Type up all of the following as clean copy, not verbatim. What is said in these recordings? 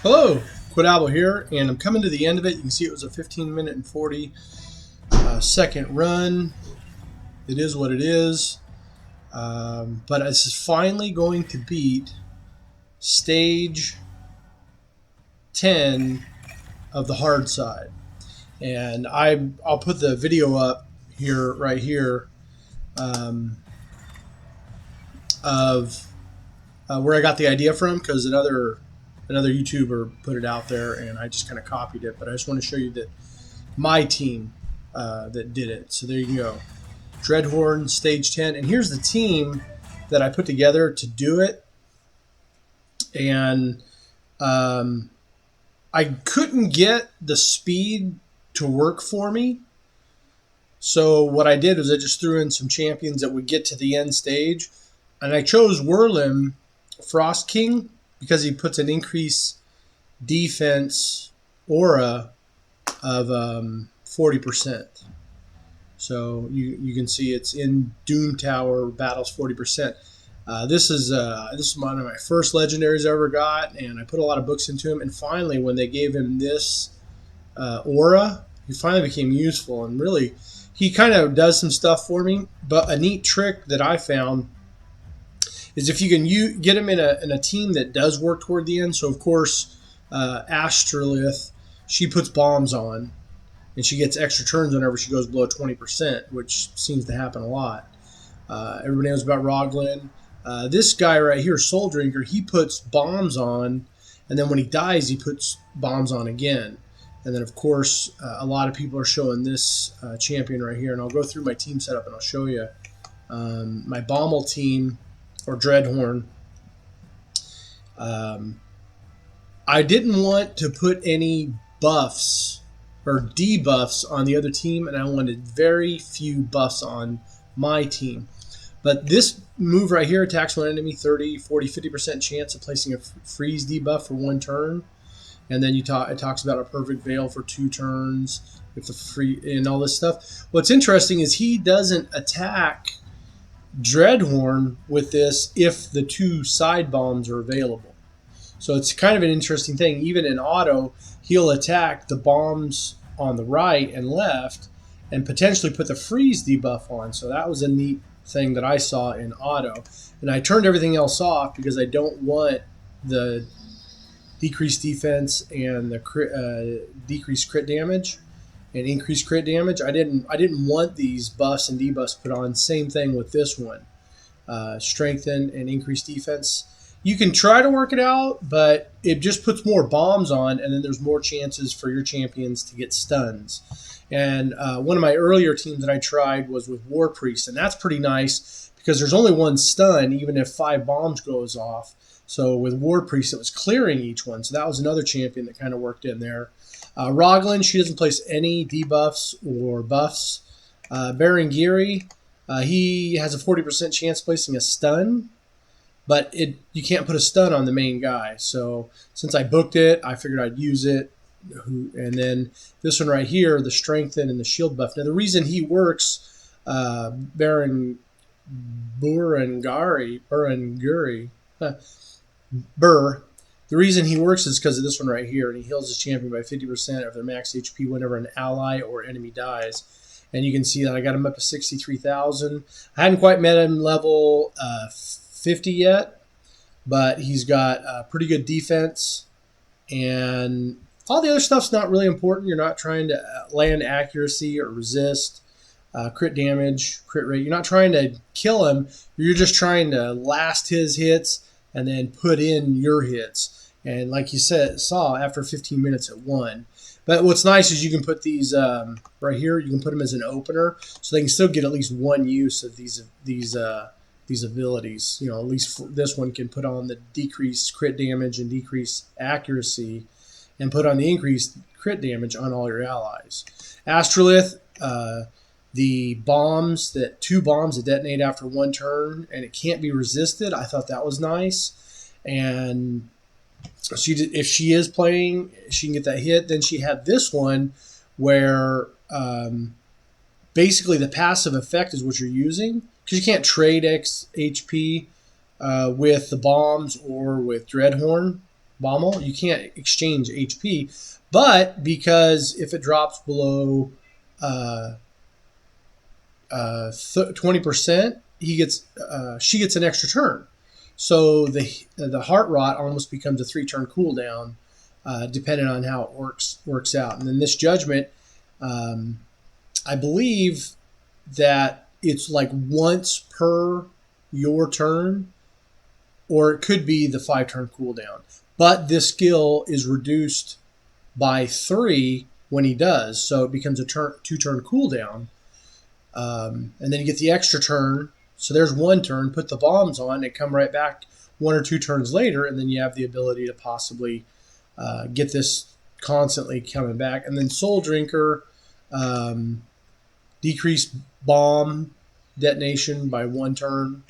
Hello, Quadabble here, and I'm coming to the end of it. You can see it was a 15-minute and 40 second run. It is what it is, but it's finally going to beat stage 10 of the hard side. And I'll put the video up here, right here, of where I got the idea from, because another YouTuber put it out there, and I just kind of copied it. But I just want to show you that my team that did it. So there you go, Dreadhorn stage 10, and here's the team that I put together to do it. And I couldn't get the speed to work for me. So what I did was I just threw in some champions that would get to the end stage, and I chose Whirlim Frost King because he puts an increased defense aura of 40%. So you can see it's in Doom Tower battles 40%. This is one of my first legendaries I ever got, and I put a lot of books into him. And finally, when they gave him this aura, he finally became useful, and really he kind of does some stuff for me. But a neat trick that I found is if you can get him in a team that does work toward the end. So of course, Astrolith, she puts bombs on, and she gets extra turns whenever she goes below 20%, which seems to happen a lot. Everybody knows about Roglin. This guy right here, Soul Drinker, he puts bombs on, and then when he dies, he puts bombs on again. And then, of course, a lot of people are showing this champion right here, and I'll go through my team setup and I'll show you my Bommel team, or Dreadhorn. I didn't want to put any buffs or debuffs on the other team, and I wanted very few buffs on my team. But this move right here attacks one enemy 30, 40, 50% chance of placing a freeze debuff for 1 turn. And then it talks about a perfect veil for 2 turns with the free and all this stuff. What's interesting is he doesn't attack Dreadhorn with this if the 2 side bombs are available. So it's kind of an interesting thing. Even in auto, he'll attack the bombs on the right and left and potentially put the freeze debuff on. So that was a neat thing that I saw in auto. And I turned everything else off because I don't want the decreased defense and the decreased crit damage and increased crit damage. I didn't want these buffs and debuffs put on. Same thing with this one. Strengthen and increased defense. You can try to work it out, but it just puts more bombs on, and then there's more chances for your champions to get stuns. And one of my earlier teams that I tried was with War Priest, and that's pretty nice because there's only 1 stun even if 5 bombs goes off. So with War Priest, it was clearing each one. So that was another champion that kind of worked in there. Roglin, she doesn't place any debuffs or buffs. Barangiri, he has a 40% chance of placing a stun, but you can't put a stun on the main guy. So since I booked it, I figured I'd use it. And then this one right here, the strengthen and the shield buff. Now the reason he works, Burr, the reason he works is because of this one right here, and he heals his champion by 50% of their max HP whenever an ally or enemy dies. And you can see that I got him up to 63,000. I hadn't quite met him level 50 yet, but he's got pretty good defense, and all the other stuff's not really important. You're not trying to land accuracy or resist, crit damage, crit rate. You're not trying to kill him. You're just trying to last his hits and then put in your hits. And like you saw, after 15 minutes at 1. But what's nice is you can put these right here. You can put them as an opener, so they can still get at least 1 use of these abilities. You know, at least this one can put on the decreased crit damage and decreased accuracy, and put on the increased crit damage on all your allies. Astrolith, the bombs, 2 bombs that detonate after 1 turn, and it can't be resisted. I thought that was nice. And if she is playing, she can get that hit. Then she had this one where basically the passive effect is what you're using, because you can't trade HP with the bombs or with Dreadhorn. Bommel, you can't exchange HP, but because if it drops below 20%, she gets an extra turn. So the heart rot almost becomes a 3-turn cooldown, depending on how it works out. And then this judgment, I believe that it's like once per your turn, or it could be the 5-turn cooldown. But this skill is reduced by 3 when he does, so it becomes a 2-turn cooldown. And then you get the extra turn. So there's 1 turn, put the bombs on, and come right back 1 or 2 turns later, and then you have the ability to possibly get this constantly coming back. And then Soul Drinker, decrease bomb detonation by 1 turn.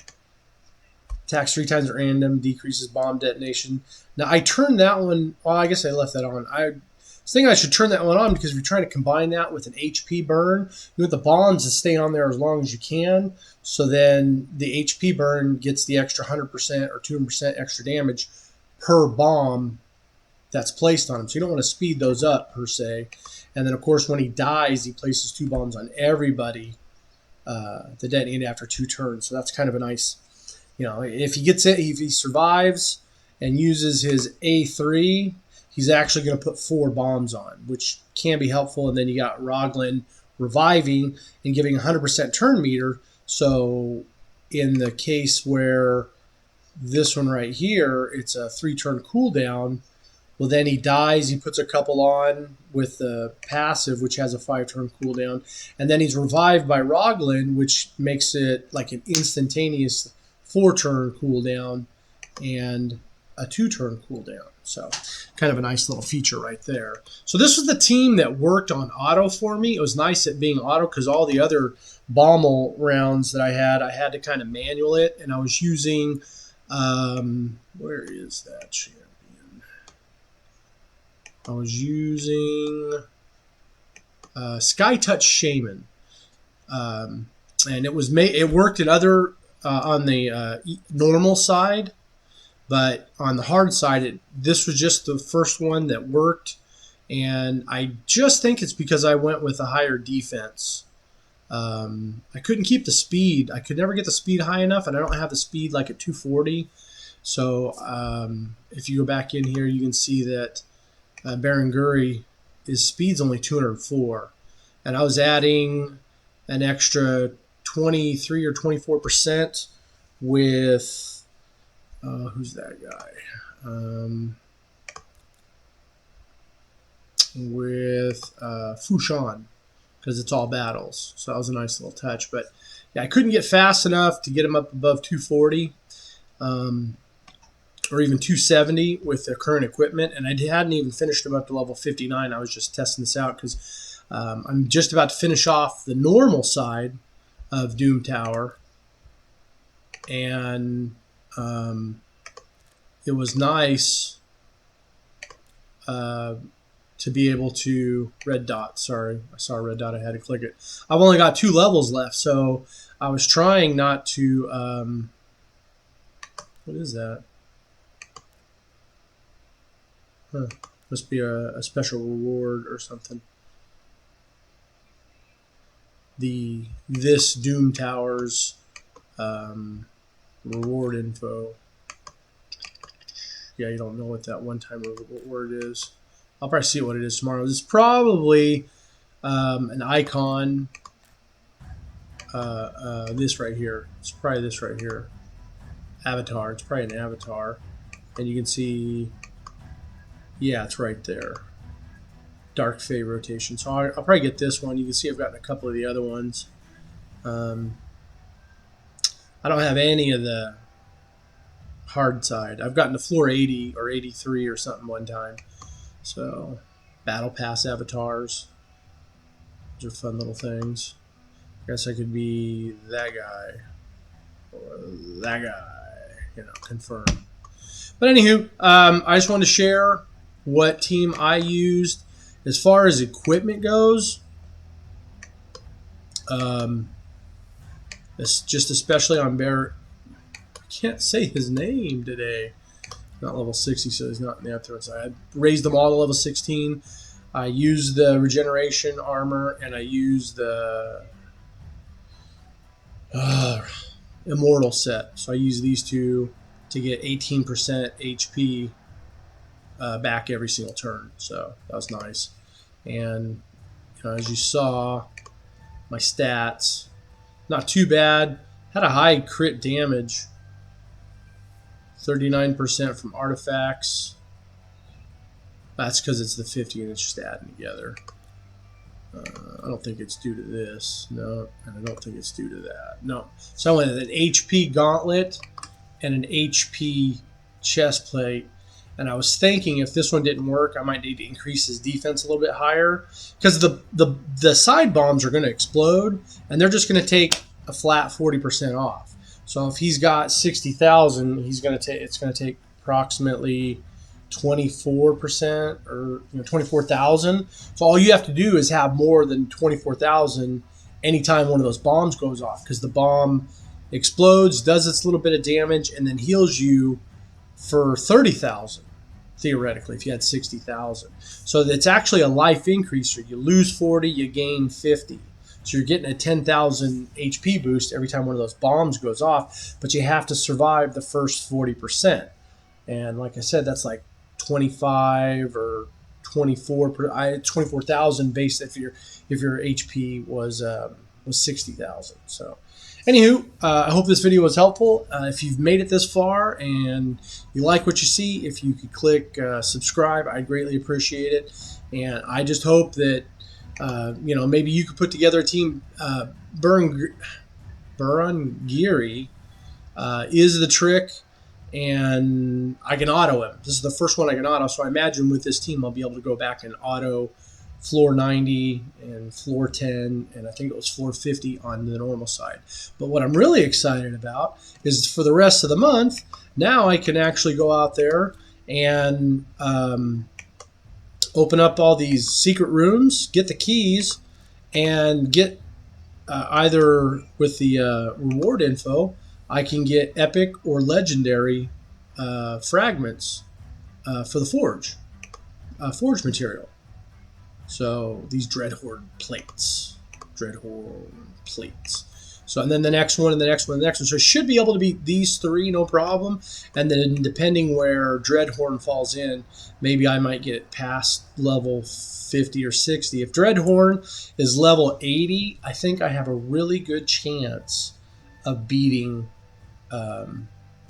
Attacks 3 times at random, decreases bomb detonation. Now I turned that one, well, I guess I left that on. I was thinking I should turn that one on because if you're trying to combine that with an HP burn, you want the bombs to stay on there as long as you can. So then the HP burn gets the extra 100% or 200% extra damage per bomb that's placed on him. So you don't want to speed those up per se. And then of course when he dies, he places 2 bombs on everybody that detonate after 2 turns. So that's kind of a nice, if he gets it, if he survives and uses his A3, he's actually going to put 4 bombs on, which can be helpful. And then you got Roglin reviving and giving 100% turn meter. So in the case where this one right here, it's a 3-turn cooldown, well, then he dies, he puts a couple on with the passive, which has a 5-turn cooldown. And then he's revived by Roglin, which makes it like an instantaneous 4-turn cooldown and a 2-turn cooldown. So kind of a nice little feature right there. So this was the team that worked on auto for me. It was nice at being auto because all the other Bommel rounds that I had to kind of manual it. And I was using, where is that champion? I was using Sky Touch Shaman. And it worked at other, on the normal side. But on the hard side, this was just the first one that worked. And I just think it's because I went with a higher defense. I couldn't keep the speed. I could never get the speed high enough, and I don't have the speed like at 240. So if you go back in here, you can see that Baranguri, his speed's only 204. And I was adding an extra 23 or 24% with... who's that guy? With Fushan, because it's all battles. So that was a nice little touch. But yeah, I couldn't get fast enough to get him up above 240 or even 270 with the current equipment. And I hadn't even finished him up to level 59. I was just testing this out because I'm just about to finish off the normal side of Doom Tower. And... it was nice to be able to red dot. Sorry, I saw a red dot. I had to click it. I've only got 2 levels left, so I was trying not to. What is that? Huh. Must be a special reward or something. This Doom Towers reward info. Yeah, you don't know what that one-time reward is. I'll probably see what it is tomorrow. It's probably an icon. This right here. It's probably this right here. Avatar. It's probably an avatar. And you can see, yeah, it's right there. Dark Fey rotation. So I'll probably get this one. You can see I've gotten a couple of the other ones. I don't have any of the hard side. I've gotten to floor 80 or 83 or something one time. So, battle pass avatars. Those are fun little things. I guess I could be that guy or that guy, confirm. But anywho, I just wanted to share what team I used. As far as equipment goes, it's just especially on Bear. I can't say his name today. not level 60, so he's not in the afterthrown. So I raised them all to level 16. I used the regeneration armor, and I used the immortal set. So I used these two to get 18% HP back every single turn. So that was nice. And as you saw, my stats, not too bad. Had a high crit damage, 39% from artifacts. That's because it's the 50 and it's just adding together. I don't think it's due to this. No, and I don't think it's due to that. No. So I went with an HP gauntlet and an HP chest plate. And I was thinking if this one didn't work, I might need to increase his defense a little bit higher. Because the side bombs are going to explode, and they're just going to take a flat 40% off. So if he's got 60,000, he's going to take. It's going to take approximately 24% or 24,000. So all you have to do is have more than 24,000 anytime one of those bombs goes off, because the bomb explodes, does its little bit of damage, and then heals you for 30,000 theoretically if you had 60,000. So it's actually a life increaser. You lose 40, you gain 50. So you're getting a 10,000 HP boost every time one of those bombs goes off, but you have to survive the first 40%. And like I said, that's like 25 or 24,000 based if your HP was 60,000. So anywho, I hope this video was helpful. If you've made it this far and you like what you see, if you could click subscribe, I'd greatly appreciate it. And I just hope that maybe you could put together a team. Burungiri is the trick, and I can auto him. This is the first one I can auto, so I imagine with this team I'll be able to go back and auto floor 90 and floor 10, and I think it was floor 50 on the normal side. But what I'm really excited about is for the rest of the month, now I can actually go out there and open up all these secret rooms, get the keys, and get either with the reward info, I can get epic or legendary fragments for the forge material. So these Dreadhorn plates. So, and then the next one and the next one and the next one. So I should be able to beat these three, no problem. And then depending where Dreadhorn falls in, maybe I might get past level 50 or 60. If Dreadhorn is level 80, I think I have a really good chance of beating,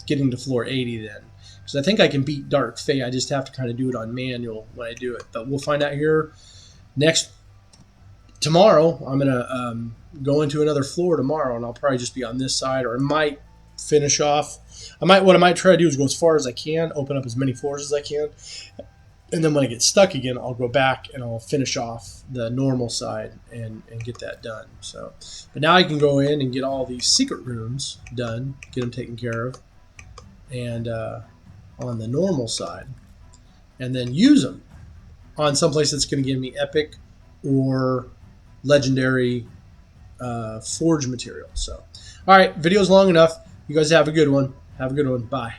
getting to floor 80 then. Because I think I can beat Dark Fate. I just have to kind of do it on manual when I do it. But we'll find out here tomorrow. I'm going to go into another floor tomorrow, and I'll probably just be on this side, or I might finish off. What I might try to do is go as far as I can, open up as many floors as I can, and then when I get stuck again, I'll go back and I'll finish off the normal side and get that done. So, but now I can go in and get all these secret rooms done, get them taken care of, and on the normal side, and then use them on someplace that's going to give me epic or legendary forge material. So, all right, video's long enough. You guys have a good one. Have a good one. Bye.